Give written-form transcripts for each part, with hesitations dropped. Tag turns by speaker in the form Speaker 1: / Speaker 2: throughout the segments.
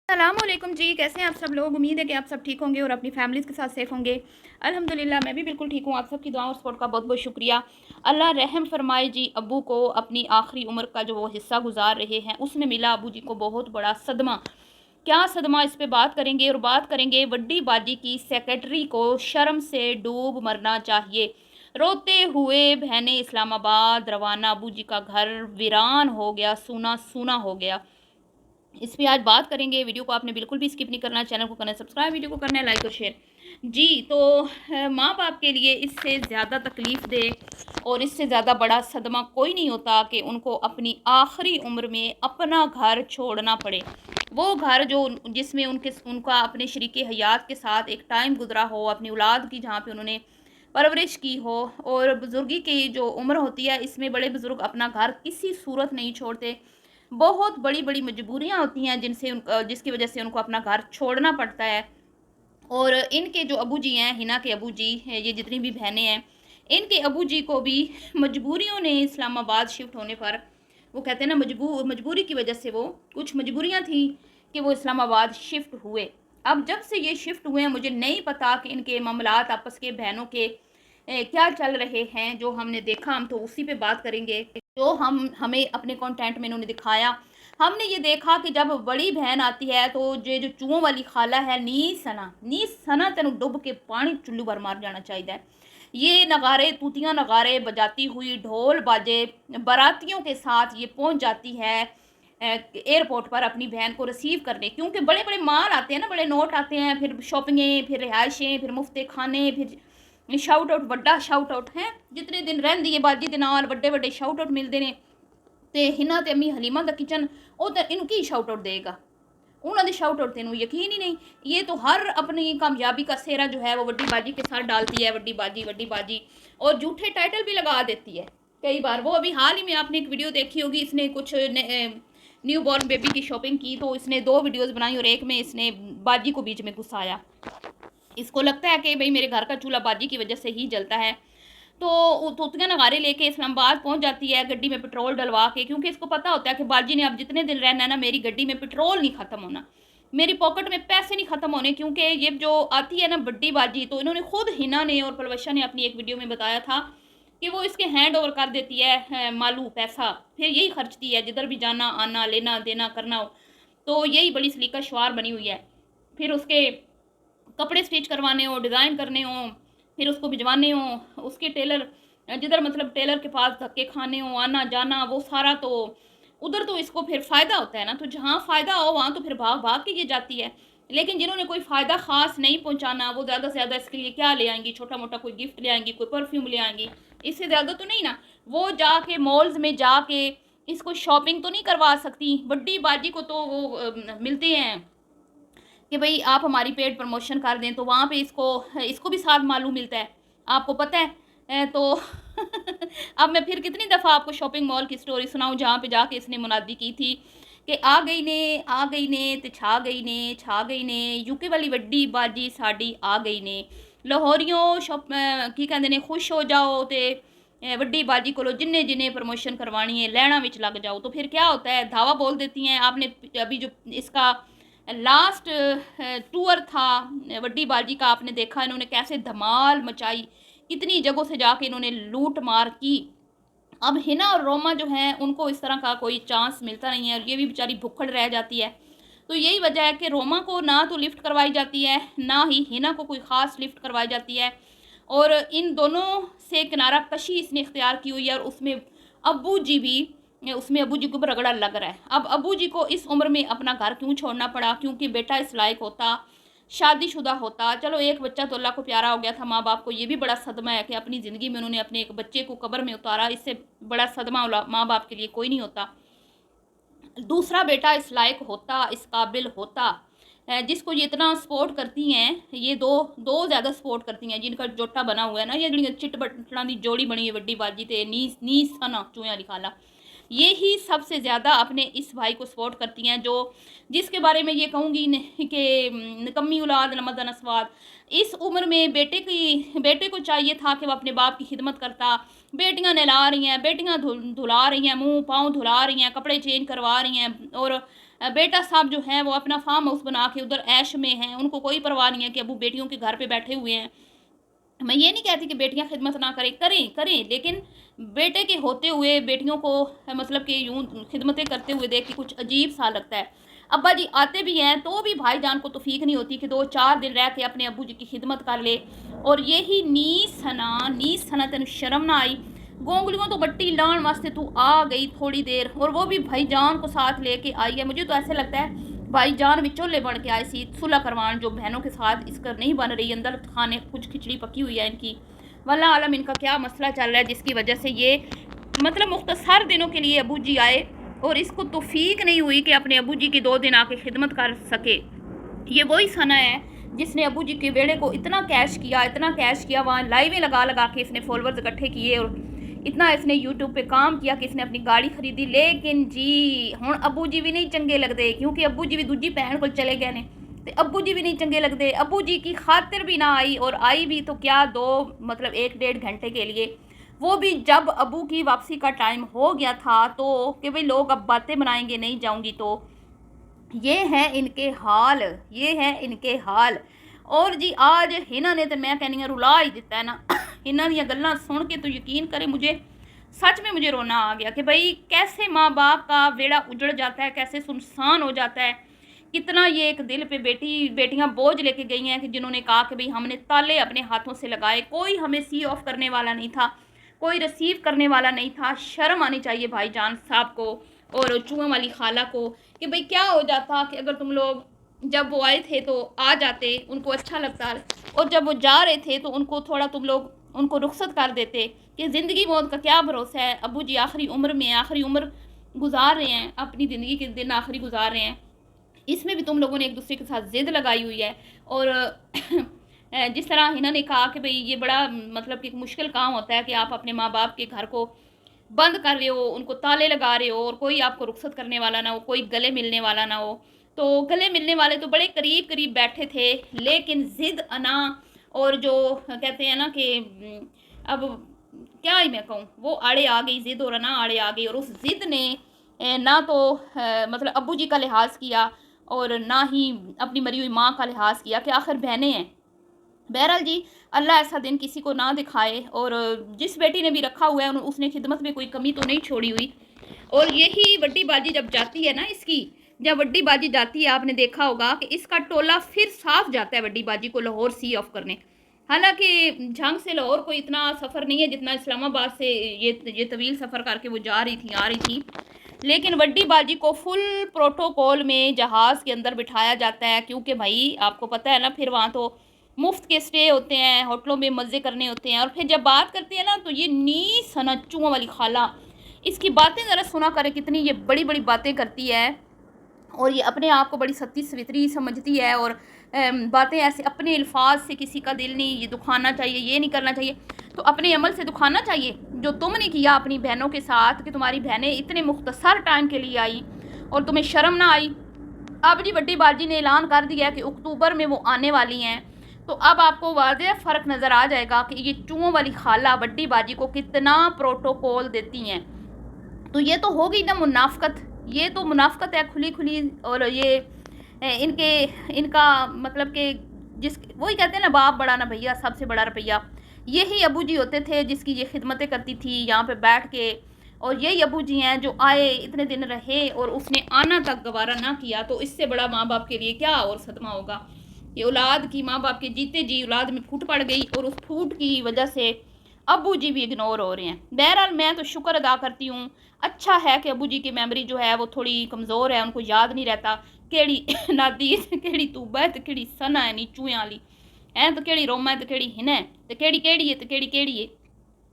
Speaker 1: अस्सलामुअलैकुम जी, कैसे हैं आप सब लोग। उम्मीद है कि आप सब ठीक होंगे और अपनी फैमिलीज़ के साथ सेफ होंगे। अल्हम्दुलिल्लाह मैं भी बिल्कुल ठीक हूँ। आप सबकी दुआ और सपोर्ट का बहुत बहुत शुक्रिया। अल्लाह रहम फरमाए जी। अब्बू को अपनी आखिरी उम्र का जो वो हिस्सा गुजार रहे हैं उसमें मिला अब्बू जी को बहुत बड़ा सदमा। क्या सदमा, इस पे बात करेंगे। और बात करेंगे वड्डी बाजी की सेक्रेटरी को शर्म से डूब मरना चाहिए। रोते हुए बहने इस्लामाबाद रवाना, अब्बू जी का घर वीरान हो गया, सूना सूना हो गया। इस पे आज बात करेंगे। वीडियो को आपने बिल्कुल भी स्किप नहीं करना, चैनल को करना है सब्सक्राइब, वीडियो को करना है लाइक और शेयर जी। तो माँ बाप के लिए इससे ज़्यादा तकलीफ़ दे और इससे ज़्यादा बड़ा सदमा कोई नहीं होता कि उनको अपनी आखिरी उम्र में अपना घर छोड़ना पड़े। वो घर जो जिसमें उनका अपने शरीके हयात के साथ एक टाइम गुजरा हो, अपनी औलाद की जहाँ पे उन्होंने परवरिश की हो। और बुजुर्गी की जो उम्र होती है इसमें बड़े बुजुर्ग अपना घर किसी सूरत नहीं छोड़ते। बहुत बड़ी बड़ी मजबूरियां होती हैं जिसकी वजह से उनको अपना घर छोड़ना पड़ता है। और इनके जो अबू जी हैं, हिना के अबू जी हैं, ये जितनी भी बहनें हैं, इनके अबू जी को भी मजबूरियों ने इस्लामाबाद शिफ्ट होने पर, वो कहते हैं ना, मजबूरी की वजह से, वो कुछ मजबूरियां थी कि वो इस्लामाबाद शिफ्ट हुए। अब जब से ये शिफ्ट हुए हैं मुझे नहीं पता कि इनके मामलात आपस के बहनों के क्या चल रहे हैं। जो हमने देखा हम तो उसी पे बात करेंगे। जो हमें अपने कंटेंट में इन्होंने दिखाया, हमने ये देखा कि जब बड़ी बहन आती है तो ये जो चूहों वाली खाला है, नी सना तेन डुब के पानी चुल्लू भर मार जाना चाहिए। ये नगारे, तूतियां नगारे बजाती हुई, ढोल बाजे बारातियों के साथ ये पहुंच जाती है एयरपोर्ट पर अपनी बहन को रिसीव करने। क्योंकि बड़े बड़े माल आते हैं ना, बड़े नोट आते हैं, फिर शॉपिंगें, फिर रिहायशें, फिर मुफ्ते खाने, फिर शाउट आउट, बड़ा शाउट आउट है। जितने दिन रहंदी है बाजी के नाल बड़े बड़े शाउट आउट मिलते हैं। तो हिना ते अम्मी हलीमा दा किचन वो तो इनू की शाउट आउट देगा, उन्होंने शाउट आउट तेन यकीन ही नहीं। ये तो हर अपनी कामयाबी का सेहरा जो है वो वड्डी बाजी के साथ डालती है, वड्डी बाजी, और झूठे टाइटल भी लगा देती है कई बार। वो अभी हाल ही में आपने एक वीडियो देखी होगी, इसने कुछ न्यू बॉर्न बेबी की शॉपिंग की तो इसने 2 वीडियोस बनाई और एक में इसने बाजी को बीच में घुसाया। इसको लगता है कि भाई मेरे घर का चूल्हा बाजी की वजह से ही जलता है। तो तूतियाँ नगारे लेके इस्लामाबाद पहुंच जाती है गड्डी में पेट्रोल डलवा के, क्योंकि इसको पता होता है कि बाजी ने अब जितने दिन रहना है ना, मेरी गड्डी में पेट्रोल नहीं ख़त्म होना, मेरी पॉकेट में पैसे नहीं ख़त्म होने। क्योंकि ये जो आती है ना बड्डी बाजी, तो इन्होंने खुद हिना ने और पलवशा ने अपनी एक वीडियो में बताया था कि वो इसके हैंड ओवर कर देती है मालू पैसा, फिर यही खर्चती है जिधर भी जाना आना, लेना देना करना हो। तो यही बड़ी सलीका शुआर बनी हुई है। फिर उसके कपड़े स्टिच करवाने हो, डिज़ाइन करने हो, फिर उसको भिजवाने हो, उसके टेलर जिधर मतलब टेलर के पास धक्के खाने हो, आना जाना, वो सारा तो उधर तो इसको फिर फ़ायदा होता है ना। तो जहाँ फ़ायदा हो वहाँ तो फिर भाग भाग के ये जाती है। लेकिन जिन्होंने कोई फ़ायदा ख़ास नहीं पहुँचाना, वो ज़्यादा से ज़्यादा इसके लिए क्या ले आएंगी, छोटा मोटा कोई गिफ्ट ले आएंगी, कोई परफ्यूम ले आएंगी, इससे ज़्यादा तो नहीं ना। वो जाके मॉल्स में जाके इसको शॉपिंग तो नहीं करवा सकती। बड्डी बाजी को तो वो मिलते हैं कि भाई आप हमारी पेड प्रमोशन कर दें, तो वहाँ पे इसको इसको भी साथ मालूम मिलता है, आपको पता है। तो अब मैं फिर कितनी दफ़ा आपको शॉपिंग मॉल की स्टोरी सुनाऊं जहाँ पे जाके इसने मुनादी की थी कि आ गई ने ते छा गई ने यूके वाली वड्डी बाजी साड़ी आ गई ने। लाहौरियों शॉप की कहते ने खुश हो जाओ ते वड्डी बाजी को जिन्हें जिन्हें प्रमोशन करवानी है लैना विच लग जाओ। तो फिर क्या होता है, धावा बोल देती हैं। आपने अभी जो इसका लास्ट टूर था वड्डी बाजी का, आपने देखा इन्होंने कैसे धमाल मचाई, कितनी जगहों से जाके इन्होंने लूट मार की। अब हिना और रोमा जो हैं उनको इस तरह का कोई चांस मिलता नहीं है और ये भी बेचारी भुक्खड़ रह जाती है। तो यही वजह है कि रोमा को ना तो लिफ्ट करवाई जाती है, ना ही हिना को कोई ख़ास लिफ्ट करवाई जाती है। और इन दोनों से किनारा कशी इसने इख्तियार की हुई है। और उसमें अब्बू जी भी, उसमें अबू जी को रगड़ा लग रहा है। अब अबू जी को इस उम्र में अपना घर क्यों छोड़ना पड़ा, क्योंकि बेटा इस लायक होता, शादीशुदा होता, चलो एक बच्चा तो अल्लाह को प्यारा हो गया था। माँ बाप को ये भी बड़ा सदमा है कि अपनी ज़िंदगी में उन्होंने अपने एक बच्चे को कब्र में उतारा। इससे बड़ा सदमा माँ बाप के लिए कोई नहीं होता। दूसरा बेटा इस लायक होता, इस काबिल होता, जिसको ये इतना सपोर्ट करती हैं। ये दो दो ज़्यादा सपोर्ट करती हैं जिनका जोटा बना हुआ है ना, ये चिट बटना की जोड़ी बनी है वड्डी बाजी ते नी सना चूहियां लिखाला, ये ही सबसे ज़्यादा अपने इस भाई को सपोर्ट करती हैं, जो जिसके बारे में ये कहूँगी कि निकम्मी औलाद नमद नस्वाद। इस उम्र में बेटे को चाहिए था कि वो अपने बाप की खिदमत करता। बेटियां नहला रही हैं, बेटियां धुला रही हैं, मुंह पाँव धुला रही हैं, कपड़े चेंज करवा रही हैं, और बेटा साहब जो हैं वो अपना फार्म हाउस बना के उधर ऐश में हैं, उनको कोई परवाह नहीं है कि अबू बेटियों के घर पे बैठे हुए हैं। मैं ये नहीं कहती कि बेटियां खिदमत ना करें, करें करें, लेकिन बेटे के होते हुए बेटियों को मतलब कि यूं खिदमतें करते हुए देख के कुछ अजीब सा लगता है। अब्बा जी आते भी हैं तो भी भाईजान को तौफीक नहीं होती कि 2-4 दिन रह के अपने अब्बू जी की खिदमत कर ले। और यही नी सना तेन शर्म ना आई, गोंगलियों तो बट्टी लाने वास्ते तू आ गई थोड़ी देर, और वो भी भाईजान को साथ लेके आई है। मुझे तो ऐसे लगता है भाईजान भी चोले बन के आए सी सुलह करवान, जो बहनों के साथ इसका नहीं बन रही, अंदर खाने कुछ खिचड़ी पकी हुई है इनकी। वल्लाह आलम इनका क्या मसला चल रहा है जिसकी वजह से ये मतलब मुख्तसर दिनों के लिए अबू जी आए और इसको तौफीक नहीं हुई कि अपने अबू जी की 2 दिन आके खिदमत कर सके। ये वही सना है जिसने अबू जी के बेड़े को इतना कैश किया, वहाँ लाइवें लगा लगा के इसने फॉलोअर्स इकट्ठे किए और इतना इसने यूट्यूब पे काम किया कि इसने अपनी गाड़ी खरीदी। लेकिन जी हुण अबू जी भी नहीं चंगे लगते, क्योंकि अबू जी भी दूजी भैन को चले गए ने, तो अबू जी भी नहीं चंगे लगते। अबू जी की खातिर भी ना आई, और आई भी तो क्या 2 मतलब 1-1.5 घंटे के लिए, वो भी जब अबू की वापसी का टाइम हो गया था, तो कि भाई लोग अब बातें बनाएंगे नहीं जाऊंगी तो। ये हैं इनके हाल, ये हैं इनके हाल। और जी आज हिना ने तो मैं कहनी रुला ही दिता है ना। हिना दी गल्लां सुन के तो यकीन करें मुझे सच में मुझे रोना आ गया कि भाई कैसे माँ बाप का बेड़ा उजड़ जाता है, कैसे सुनसान हो जाता है। कितना ये एक दिल पे बेटियां बोझ लेके गई हैं कि जिन्होंने कहा कि भाई हमने ताले अपने हाथों से लगाए, कोई हमें सी ऑफ करने वाला नहीं था, कोई रिसीव करने वाला नहीं था। शर्म आनी चाहिए भाईजान साहब को और चूहों वाली खाला को कि भाई क्या हो जाता कि अगर तुम लोग जब वो आए थे तो आ जाते, उनको अच्छा लगता, और जब वो जा रहे थे तो उनको थोड़ा तुम लोग उनको रुखसत कर देते कि ज़िंदगी मौत का क्या भरोसा है। अबू जी आखिरी उम्र में आखिरी उम्र गुजार रहे हैं, अपनी ज़िंदगी के दिन आखिरी गुजार रहे हैं, इसमें भी तुम लोगों ने एक दूसरे के साथ ज़िद लगाई हुई है। और जिस तरह हिना ने कहा कि भाई ये बड़ा मतलब कि मुश्किल काम होता है कि आप अपने माँ बाप के घर को बंद कर रहे हो, उनको ताले लगा रहे हो, और कोई आपको रुखसत करने वाला ना हो, कोई गले मिलने वाला ना हो। तो गले मिलने वाले तो बड़े करीब करीब बैठे थे, लेकिन ज़िद अना और जो कहते हैं ना कि अब क्या ही मैं कहूँ, वो आड़े आ गई, ज़िद और अना आड़े आ गई। और उस ज़िद ने ना तो मतलब अब्बू जी का लिहाज किया और ना ही अपनी मरी हुई माँ का लिहाज किया कि आखिर बहनें हैं। बहरहाल जी अल्लाह ऐसा दिन किसी को ना दिखाए, और जिस बेटी ने भी रखा हुआ है उसने खिदमत में कोई कमी तो नहीं छोड़ी हुई। और यही बड्डी बाजी जब जाती है ना इसकी, जब बड्डी बाजी जाती है आपने देखा होगा कि इसका टोला फिर साफ जाता है बड्डी बाजी को लाहौर सी ऑफ करने। हालांकि झंग से लाहौर कोई इतना सफ़र नहीं है जितना इस्लामाबाद से ये तवील सफ़र करके वो जा रही थी आ रही थी, लेकिन बड्डी बाजी को फुल प्रोटोकॉल में जहाज़ के अंदर बिठाया जाता है, क्योंकि भाई आपको पता है ना फिर वहाँ तो मुफ्त के स्टे होते हैं, होटलों में मज़े करने होते हैं। और फिर जब बात करती है ना तो ये नी सनच्चुओं वाली खाला, इसकी बातें ज़रा सुना करें, कितनी ये बड़ी बड़ी बातें करती है, और ये अपने आप को बड़ी सती सवित्री समझती है, और बातें ऐसे अपने अल्फाज से किसी का दिल नहीं ये दुखाना चाहिए, ये नहीं करना चाहिए, तो अपने अमल से दुखाना चाहिए जो तुमने किया अपनी बहनों के साथ, कि तुम्हारी बहनें इतने मुख्तसर टाइम के लिए आई और तुम्हें शर्म ना आई। अब जी बड्डी बाजी ने ऐलान कर दिया कि अक्टूबर में वो आने वाली हैं, तो अब आपको वाज़ेह फ़र्क नज़र आ जाएगा कि ये चूहों वाली खाला बड्डी बाजी को कितना प्रोटोकॉल देती हैं। तो ये तो हो गई ना मुनाफ़कत, ये तो मुनाफ़कत है खुली खुली। और ये इनका मतलब कि जिस वही कहते हैं ना बाप बड़ा ना भैया, सबसे बड़ा रुपया। यही अबू जी होते थे जिसकी ये खिदमतें करती थी यहाँ पे बैठ के, और यही अबू जी हैं जो आए इतने दिन रहे और उसने आना तक गवारा ना किया। तो इससे बड़ा माँ बाप के लिए क्या और सदमा होगा। ये औलाद की माँ बाप के जीते जी औलाद में फूट पड़ गई, और उस फूट की वजह से अबू जी भी इग्नोर हो रहे हैं। बहरहाल मैं तो शुक्र अदा करती हूँ, अच्छा है कि अबू जी की मेमोरी जो है वो थोड़ी कमज़ोर है, उनको याद नहीं रहता केड़ी नादी केड़ी तूबा है तो केड़ी सना है नी चूहें वाली है, तो केड़ी रोमा है तो केड़ी हिना है, तो केड़ी है तो केड़ी है।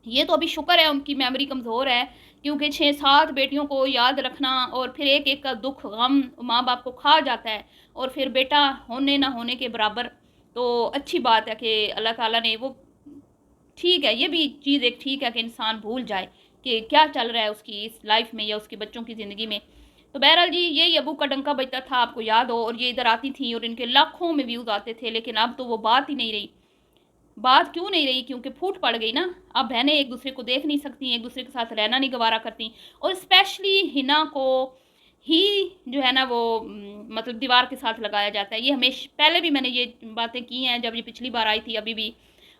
Speaker 1: ये तो अभी शुक्र है उनकी मेमोरी कमज़ोर है, क्योंकि 6-7 बेटियों को याद रखना और फिर एक एक का दुख गम माँ बाप को खा जाता है, और फिर बेटा होने ना होने के बराबर। तो अच्छी बात है कि अल्लाह ताला ने वो ठीक है, ये भी चीज़ एक ठीक है कि इंसान भूल जाए कि क्या चल रहा है उसकी इस लाइफ में या उसके बच्चों की ज़िंदगी में। तो बहरहाल जी यही अबू का डंका बजता था, आपको याद हो, और ये इधर आती थी और इनके लाखों में व्यूज़ आते थे, लेकिन अब तो वो बात ही नहीं रही। बात क्यों नहीं रही? क्योंकि फूट पड़ गई ना। अब बहनें एक दूसरे को देख नहीं सकती, एक दूसरे के साथ रहना नहीं गवारा करती, और स्पेशली हिना को ही जो है ना वो मतलब दीवार के साथ लगाया जाता है। ये हमेशा पहले भी मैंने ये बातें की हैं जब ये पिछली बार आई थी अभी भी।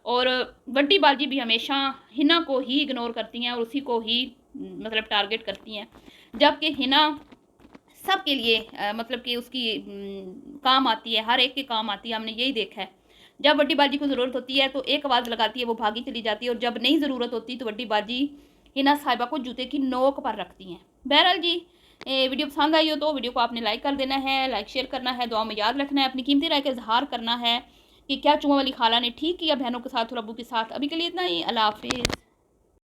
Speaker 1: और बड्डी बाजी भी हमेशा हिना को ही इग्नोर करती हैं और उसी को ही मतलब टारगेट करती हैं, जबकि हिना सबके लिए मतलब कि उसकी काम आती है, हर एक के काम आती है। हमने यही देखा है, जब बड्डी बाजी को ज़रूरत होती है तो एक आवाज़ लगाती है, वो भागी चली जाती है, और जब नहीं ज़रूरत होती तो बड्डी बाजी हिना साहिबा को जूते की नोक पर रखती हैं। बहरहाल जी, वीडियो पसंद आई हो तो वीडियो को आपने लाइक कर देना है, लाइक शेयर करना है, दुआ में याद रखना है, अपनी कीमती राय का इजहार करना है कि क्या चुआं वाली खाला ने ठीक किया बहनों के साथ और अबू के साथ। अभी के लिए इतना ही, अल्लाह हाफिज़।